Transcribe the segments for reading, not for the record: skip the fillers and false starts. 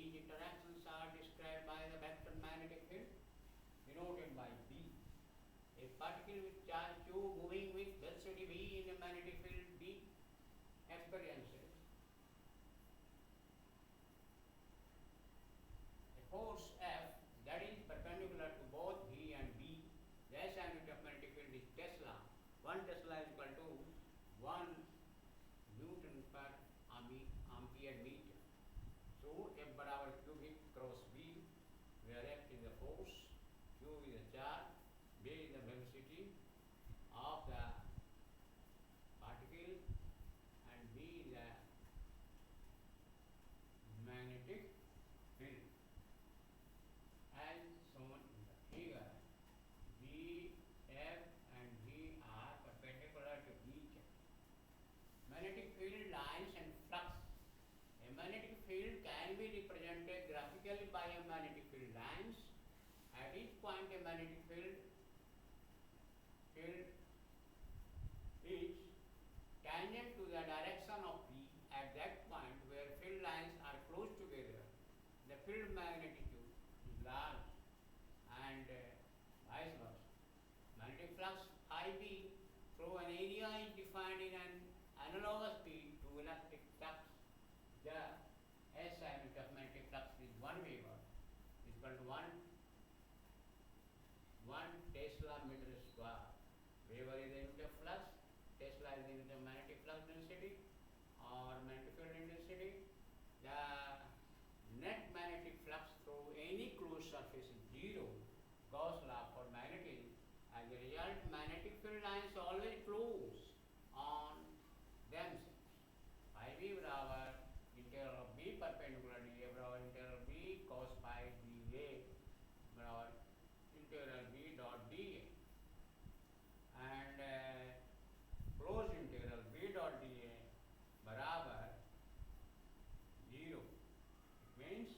These interactions are described by the vector magnetic field denoted by B. A particle with charge q moving with velocity v in a magnetic field B experiences a force F that is perpendicular to both v and B. The SI unit of magnetic field is Tesla. 1 Tesla is equal to 1 Newton per ampere meter. So F बराबर cubic cross B, where F is the force, Q is the charge, B is the velocity of the particle, and B is the magnetic field. As shown in the figure, B, F and V are perpendicular to each other. Magnetic field lines and flux. A magnetic field can be represented graphically by a magnetic field lines. At each point a magnetic field is tangent to the direction of B at that point where field lines are close together. The field magnitude is large and vice versa. Magnetic flux phi B through an area is defined in an analogous speed to electric flux. The SI unit of magnetic flux is 1 Weber is equal to 1 Tesla meter square. Weber is the unit of flux, Tesla is the unit of magnetic flux density or magnetic field intensity. The net magnetic flux through any closed surface is 0. Gauss law for magnetism. As a result, magnetic field lines always close on themselves. Phi B बराबर integral of B perpendicular dA बराबर integral B cos phi dA बराबर integral B dot dA, and closed integral B dot dA बराबर 0. It means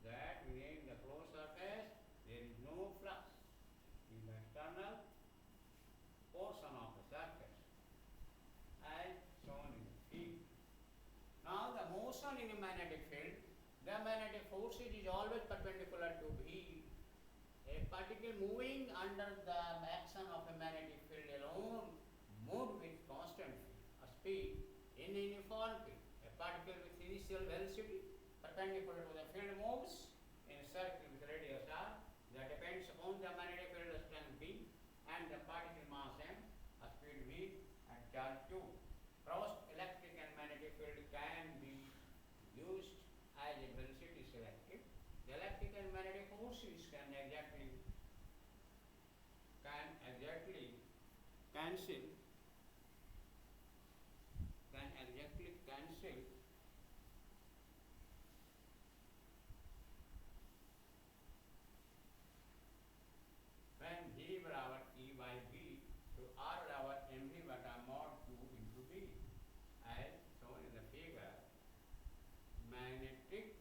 that within the closed surface there is no flux in the external portion of the surface, as shown in the figure. Now the motion in a magnetic field, the magnetic force is always perpendicular to V. A particle moving under the action of a magnetic field alone moves with constant speed in uniform field. A particle with initial velocity perpendicular to the field moves in a circle with radius r that depends upon the magnetic field strength B and the particle mass m, speed v and charge q. Crossed electric and magnetic field can be used as a velocity selective. The electric and magnetic forces can exactly cancel when V बराबर E by B, तो R बराबर mv बटा mod q into B. As shown in the figure, magnetic